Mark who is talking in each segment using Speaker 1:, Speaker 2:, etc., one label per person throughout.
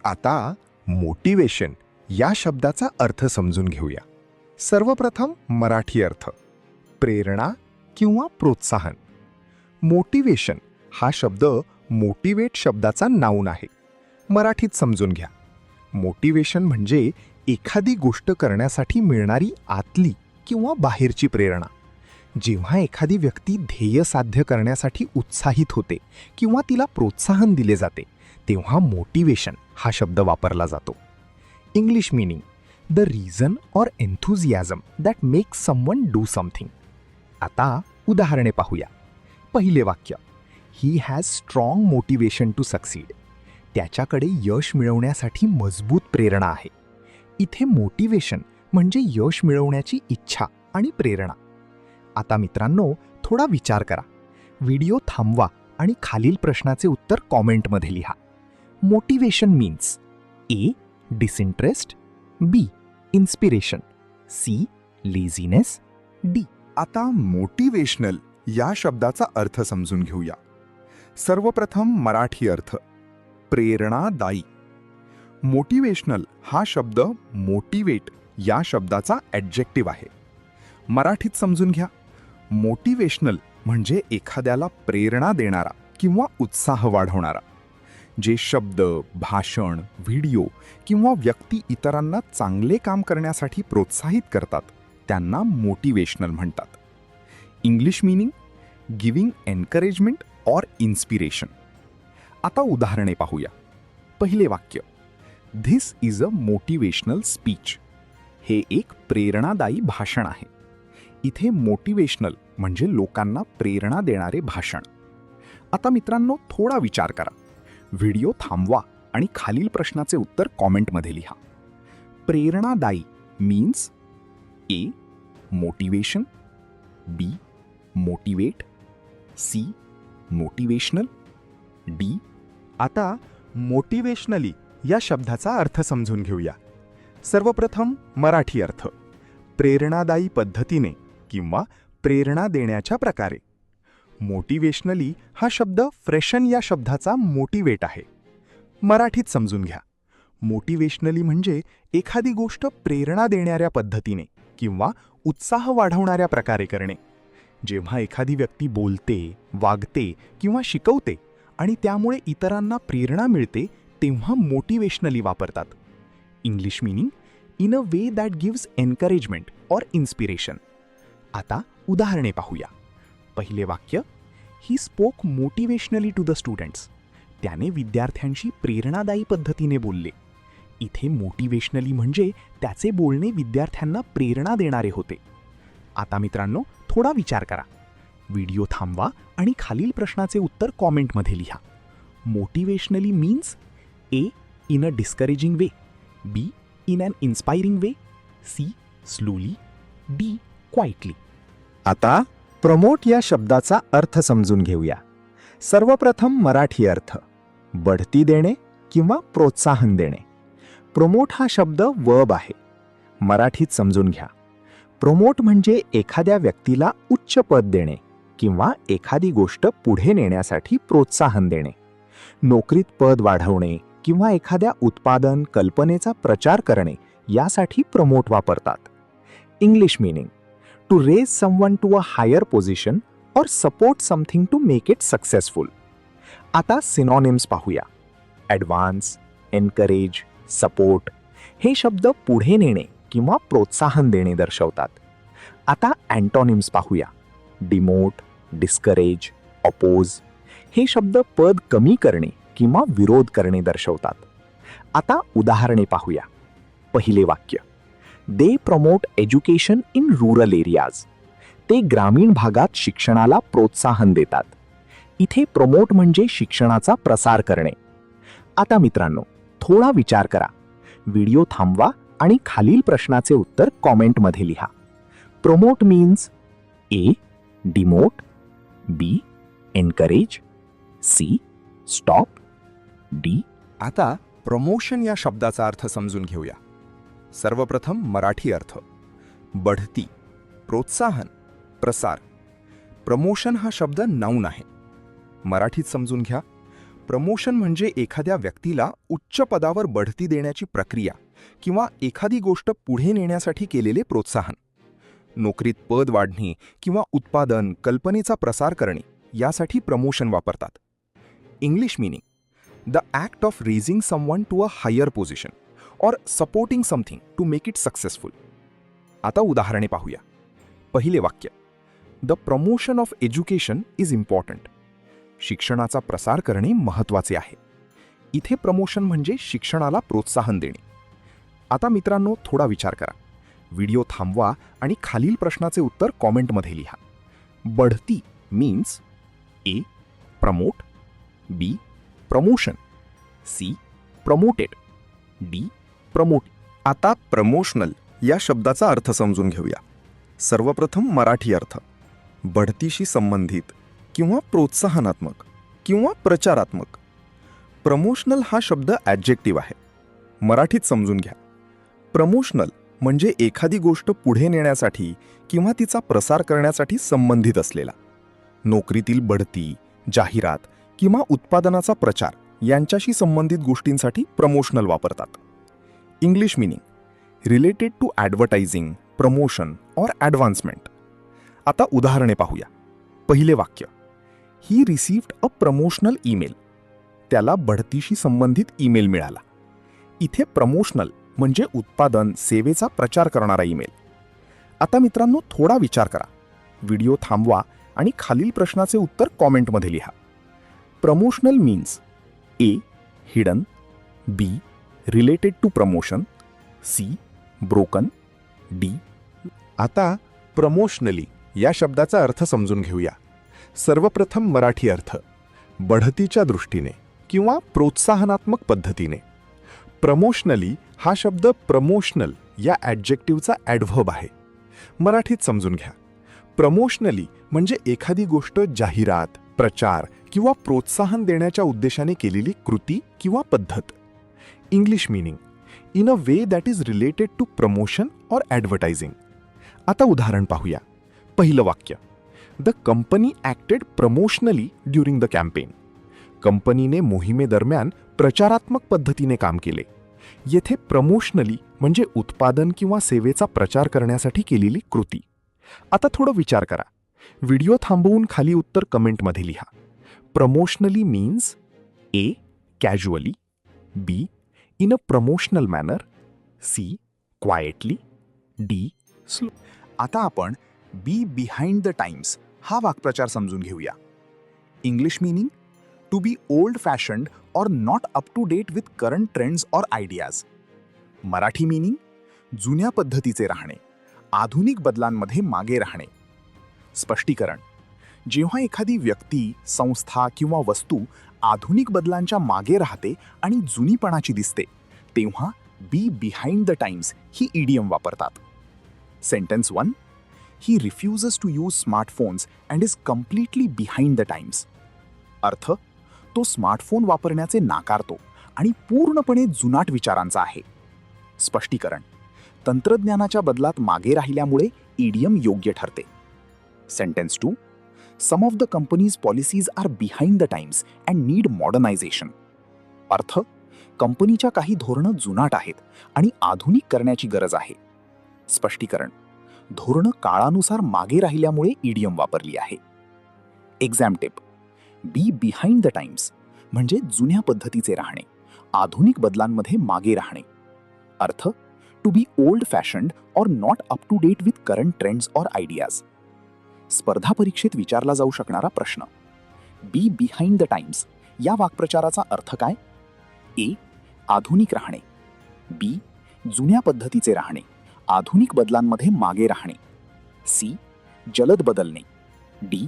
Speaker 1: आता मोटिवेशन या शब्दाचा अर्थ समजून घेऊया. सर्वप्रथम मराठी अर्थ: प्रेरणा किंवा प्रोत्साहन. मोटिवेशन हा शब्द मोटिवेट शब्दाचा नाऊन आहे. मराठीत समजून घ्या. मोटिवेशन म्हणजे एखादी गोष्ट करण्यासाठी मिळणारी आतली किंवा बाहेरची प्रेरणा. जेव्हा एखादी व्यक्ती ध्येय साध्य करण्यासाठी उत्साहित होते किंवा तिला प्रोत्साहन दिले जाते, तेव्हा मोटिवेशन हा शब्द वापरला जातो. English meaning: the reason or enthusiasm that makes someone do something. आता उदाहरणे पाहूया. पहिले वाक्य: he has strong motivation to succeed. त्याच्याकडे यश मिळवण्यासाठी मजबूत प्रेरणा आहे. इथे मोटिवेशन म्हणजे यश मिळवण्याची इच्छा आणि प्रेरणा. आता मित्रांनो, थोडा विचार करा. व्हिडिओ थांबवा आणि खालील प्रश्नाचे उत्तर कॉमेंटमध्ये लिहा. Motivation means: A. Disinterest, B. Inspiration, C. Laziness, D.
Speaker 2: आता मोटिवेशनल या शब्दाचा अर्थ समजून घेऊया. सर्वप्रथम मराठी अर्थ: प्रेरणादायी. मोटिवेशनल हा शब्द मोटिवेट या शब्दाचा ॲडजेक्टिव्ह आहे. मराठीत समजून घ्या. मोटिवेशनल म्हणजे एखाद्याला प्रेरणा देणारा किंवा उत्साह वाढवणारा. जे शब्द, भाषण, व्हिडिओ किंवा व्यक्ती इतरांना चांगले काम करण्यासाठी प्रोत्साहित करतात, त्यांना मोटिवेशनल म्हणतात. English meaning: giving encouragement or inspiration. आता उदाहरणे पाहूया. पहिले वाक्य: this is a motivational speech. हे एक प्रेरणादायी भाषण आहे. इथे मोटिवेशनल म्हणजे लोकांना प्रेरणा देणारे भाषण. आता मित्रांनो, थोडा विचार करा. व्हिडिओ थांबवा आणि खालील प्रश्नाचे उत्तर कॉमेंटमध्ये लिहा. प्रेरणादायी means: A. Motivation, B. Motivate, C. Motivational, D.
Speaker 1: आता मोटिवेशनली या शब्दाचा अर्थ समजून घेऊया. सर्वप्रथम मराठी अर्थ: प्रेरणादायी पद्धतीने किंवा प्रेरणा देण्याच्या प्रकारे. मोटिवेशनली हा शब्द फ्रेशन या शब्दाचा मोटिवेट आहे. मराठीत समजून घ्या. मोटिवेशनली म्हणजे एखादी गोष्ट प्रेरणा देणाऱ्या पद्धतीने किंवा उत्साह वाढवणाऱ्या प्रकारे करणे. जेव्हा एखादी व्यक्ती बोलते, वागते किंवा शिकवते आणि त्यामुळे इतरांना प्रेरणा मिळते, तेव्हा मोटिवेशनली वापरतात. English meaning: in a way that gives encouragement or inspiration. आता उदाहरणे पाहूया. पहिले वाक्य: he spoke motivationally to the students. त्याने विद्यार्थ्यांशी प्रेरणादायी पद्धतीने बोलले. इथे मोटिवेशनली म्हणजे त्याचे बोलणे विद्यार्थ्यांना प्रेरणा देणारे होते. आता मित्रांनो, थोडा विचार करा. व्हिडिओ थांबवा आणि खालील प्रश्नाचे उत्तर कॉमेंटमध्ये लिहा. Motivationally means: A. In a discouraging way, B. In an inspiring way, C. Slowly, D. Quietly. आता प्रमोट या शब्दाचा अर्थ समजून घेऊया. सर्वप्रथम मराठी अर्थ: बढती देणे किंवा प्रोत्साहन देणे. प्रमोट हा शब्द वर्ब आहे. मराठीत समजून घ्या. प्रमोट म्हणजे एखाद्या व्यक्तीला उच्च पद देणे किंवा एखादी गोष्ट पुढे नेण्यासाठी प्रोत्साहन देणे. नोकरीत पद वाढवणे किंवा एखाद्या उत्पादन, कल्पनेचा प्रचार करणे यासाठी प्रमोट वापरतात. English meaning: to raise someone to a higher position or support something to make it successful. आता सिनॉनिम्स पाहूया. ॲडव्हान्स, एनकरेज, सपोर्ट हे शब्द पुढे नेणे किंवा प्रोत्साहन देणे दर्शवतात. आता अँटॉनिम्स पाहूया. डिमोट, डिस्करेज, अपोज हे शब्द पद कमी करणे किंवा विरोध करणे दर्शवतात. आता उदाहरणे पाहूया. पहिले वाक्य: they promote education in rural areas. ते ग्रामीण भागात शिक्षणाला प्रोत्साहन देतात. इथे प्रमोट म्हणजे शिक्षणाचा प्रसार करणे. आता मित्रांनो, थोडा विचार करा. व्हिडिओ थांबवा आणि खालील प्रश्नाचे उत्तर कॉमेंटमध्ये लिहा. Promote means: A. Demote, B. Encourage, C. Stop, D. आता प्रमोशन या शब्दाचा अर्थ समजून घेऊया. सर्वप्रथम मराठी अर्थ: बढती, प्रोत्साहन, प्रसार. प्रमोशन हा शब्द नाऊन आहे. मराठीत समजून घ्या.
Speaker 2: प्रमोशन म्हणजे एखाद्या व्यक्तीला उच्च पदावर बढती देण्याची प्रक्रिया किंवा एखादी गोष्ट पुढे नेण्यासाठी केलेले प्रोत्साहन. नोकरीत पद वाढणे किंवा उत्पादन, कल्पनेचा प्रसार करणे यासाठी प्रमोशन वापरतात. English meaning: the act of raising someone to a higher position or supporting something to make it successful. आता उदाहरणे पाहूया. पहिले वाक्य: the promotion of education is important. शिक्षणाचा प्रसार करणे महत्त्वाचे आहे. इथे प्रमोशन म्हणजे शिक्षणाला प्रोत्साहन देणे. आता मित्रांनो, थोडा विचार करा. व्हिडिओ थांबवा आणि खालील प्रश्नाचे उत्तर कॉमेंटमध्ये लिहा. बढती means A. Promote, B. Promotion, C. Promoted, D. Promote. आता प्रमोशनल या शब्दाचा अर्थ समजून घेऊया. सर्वप्रथम मराठी अर्थ: बढतीशी संबंधित किंवा प्रोत्साहनात्मक किंवा प्रचारात्मक. प्रमोशनल हा शब्द ॲडजेक्टिव्ह आहे. मराठीत समजून घ्या. प्रमोशनल म्हणजे एखादी गोष्ट पुढे नेण्यासाठी किंवा तिचा प्रसार करण्यासाठी संबंधित असलेला. नोकरीतील बढती, जाहिरात किंवा उत्पादनाचा प्रचार यांच्याशी संबंधित गोष्टींसाठी प्रमोशनल वापरतात. English meaning: related to advertising, promotion or advancement. आता उदाहरणे पाहूया. पहिले वाक्य: he received a promotional email. त्याला बढतीशी संबंधित ईमेल मिळाला. इथे प्रमोशनल म्हणजे उत्पादन, सेवेचा प्रचार करणारा ईमेल. आता मित्रांनो, थोडा विचार करा. व्हिडिओ थांबवा आणि खालील प्रश्नाचे उत्तर कॉमेंटमध्ये लिहा. Promotional means A. Hidden, B. Related to promotion, C. Broken, D.
Speaker 1: आता प्रमोशनली या शब्दाचा अर्थ समजून घेऊया. सर्वप्रथम मराठी अर्थ: बढतीच्या दृष्टीने किंवा प्रोत्साहनात्मक पद्धतीने. प्रमोशनली हा शब्द प्रमोशनल या ॲडजेक्टिव्हचा ॲडव्हर्ब आहे. मराठीत समजून घ्या. प्रमोशनली म्हणजे एखादी गोष्ट जाहिरात, प्रचार किंवा प्रोत्साहन देण्याच्या उद्देशाने केलेली कृती किंवा पद्धत. English meaning: in a way that is related to promotion or advertising. आता उदाहरण पाहूया. पहिलं वाक्य: the company acted promotionally during the campaign. कंपनीने मोहिमेदरम्यान प्रचारात्मक पद्धतीने काम केले. येथे प्रमोशनली म्हणजे उत्पादन किंवा सेवेचा प्रचार करण्यासाठी केलेली कृती. आता थोडं विचार करा. व्हिडिओ थांबवून खाली उत्तर कमेंटमध्ये लिहा. Promotionally means A. Casually, B. In a promotional manner, C. Quietly, D. Slow. आता आपण बी बिहाइंड द टाइम्स हा वाक्प्रचार समजून घेऊया. English meaning: to be old fashioned or not up to date with current trends or ideas. Marathi meaning: जुन्या पद्धतीचे राहणे, आधुनिक बदलांमध्ये मागे राहणे. स्पष्टीकरण: जेव्हा एखादी व्यक्ती, संस्था किंवा वस्तू आधुनिक बदलांच्या मागे राहते आणि जुनीपणाची दिसते, तेव्हा बी बिहाइंड द टाइम्स ही इडियम वापरतात. Sentence 1: he refuses to use smartphones and is completely behind the times. अर्थ: तो स्मार्टफोन वापरण्याचे नाकारतो आणि पूर्णपणे जुनाट विचारांचा आहे. स्पष्टीकरण: तंत्रज्ञानाच्या बदलात मागे राहिल्यामुळे इडियम योग्य ठरते. Sentence 2: some of the company's policies are behind the times and need modernization. अर्थ: कंपनीच्या काही धोरणं जुनाट आहेत आणि आधुनिक करण्याची गरज आहे. स्पष्टीकरण: धोरणं काळानुसार मागे राहिल्यामुळे इडियम वापरली आहे. Exam tip: be behind the times म्हणजे जुन्या पद्धतीचे राहणे, आधुनिक बदलांमध्ये मागे राहणे. अर्थ: to be old fashioned or not up to date with current trends or ideas. स्पर्धा परीक्षेत विचारला जाऊ शकणारा प्रश्न: बी बिहाइंड द टाइम्स या वाक्प्रचाराचा अर्थ काय? ए. आधुनिक राहणे, बी. जुन्या पद्धतीचे राहणे, आधुनिक बदलांमध्ये मागे राहणे, सी. जलद बदलणे, डी.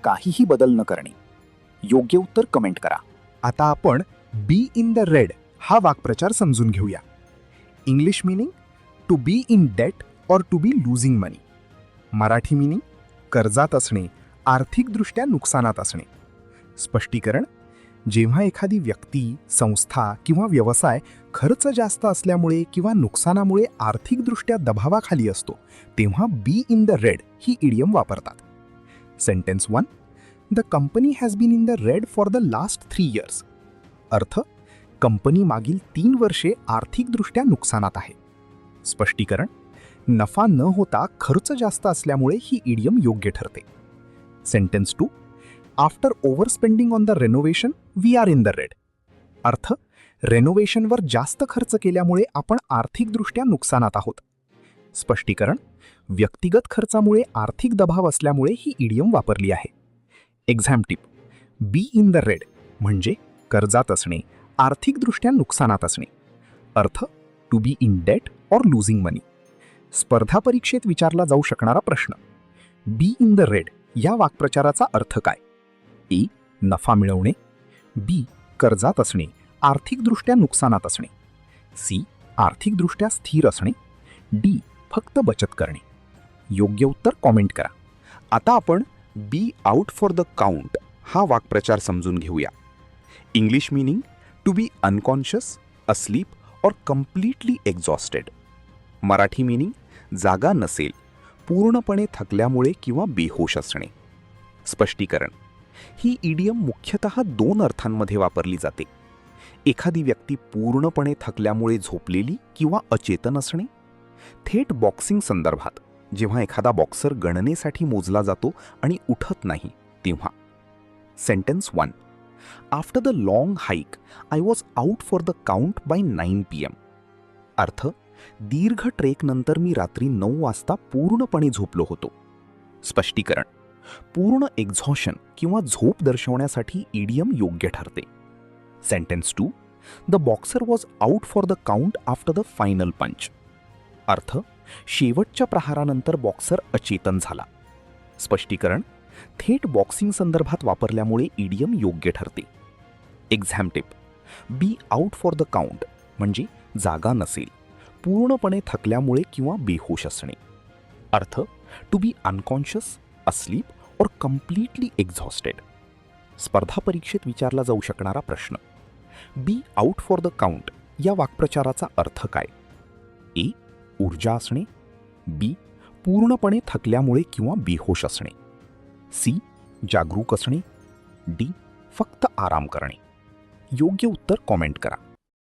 Speaker 1: काहीही बदल न करणे. योग्य उत्तर कमेंट करा. आता आपण बी इन द रेड हा वाक्प्रचार समजून घेऊया. English meaning: to be in debt or to be losing money. Marathi meaning: कर्जात असणे, आर्थिकदृष्ट्या नुकसानात असणे. स्पष्टीकरण: जेव्हा एखादी व्यक्ती, संस्था किंवा व्यवसाय खर्च जास्त असल्यामुळे किंवा नुकसानामुळे आर्थिकदृष्ट्या दबावाखाली असतो, तेव्हा बी इन द रेड ही इडियम वापरतात. Sentence 1: the company has been in the red for the last 3 years.
Speaker 2: अर्थ कंपनी मागील 3 वर्षे आर्थिकदृष्ट्या नुकसानात आहे. स्पष्टीकरण नफा न होता खर्च जास्त असल्यामुळे ही इडियम योग्य ठरते. Sentence 2 after over spending on the renovation we are in the red. अर्थ रेनोव्हेशनवर जास्त खर्च केल्यामुळे आपण आर्थिकदृष्ट्या नुकसानात आहोत. स्पष्टीकरण व्यक्तिगत खर्चामुळे आर्थिक दबाव असल्यामुळे ही इडियम वापरली आहे. Exam tip be in the red म्हणजे कर्जात असणे, आर्थिकदृष्ट्या नुकसानात असणे. अर्थ to be in debt or losing money. स्पर्धा परीक्षेत विचारला जाऊ शकणारा प्रश्न. बी इन द रेड या वाक्प्रचाराचा अर्थ काय? ए नफा मिळवणे, बी कर्जात असणे, आर्थिकदृष्ट्या नुकसानात असणे, सी आर्थिकदृष्ट्या स्थिर असणे, डी फक्त बचत करणे. योग्य उत्तर कॉमेंट करा.
Speaker 1: आता आपण be out for the count हा वाक्प्रचार समजून घेऊया. English meaning to be unconscious, asleep और कम्प्लिटली एक्झॉस्टेड. मराठी मीनिंग जागा नसेल, पूर्णपणे थकल्यामुळे किंवा बेहोश असणे. स्पष्टीकरण ही इडियम मुख्यतः 2 अर्थांमध्ये वापरली जाते. एखादी व्यक्ती पूर्णपणे थकल्यामुळे झोपलेली किंवा अचेतन असणे. थेट बॉक्सिंग संदर्भात जेव्हा एखादा बॉक्सर गणनेसाठी मोजला जातो आणि उठत नाही तेव्हा. Sentence 1 after the long hike I was out for the count by 9 PM. अर्थ दीर्घ ट्रेकनंतर मी रात्री 9 वाजता पूर्णपणे झोपलो होतो. स्पष्टीकरण पूर्ण एक्झॉशन किंवा झोप दर्शवण्यासाठी इडियम योग्य ठरते. Sentence 2 the boxer was out for the count after the final पंच. अर्थ शेवटच्या प्रहारानंतर बॉक्सर अचेतन झाला. स्पष्टीकरण थेट बॉक्सिंग संदर्भात वापरल्यामुळे इडियम योग्य ठरते. Exam tip be out for the count म्हणजे जागा नसेल, पूर्णपणे थकल्यामुळे किंवा बेहोश असणे. अर्थ टू बी अनकॉन्शियस, अस्लीप और कम्प्लिटली एक्झॉस्टेड. स्पर्धा परीक्षेत विचारला जाऊ शकणारा प्रश्न. Be out for the count या वाक्प्रचाराचा अर्थ काय? ए ऊर्जा असणे, बी पूर्णपणे थकल्यामुळे किंवा बेहोश असणे, सी जागरूक असणे, डी फक्त आराम करणे. योग्य उत्तर कॉमेंट करा.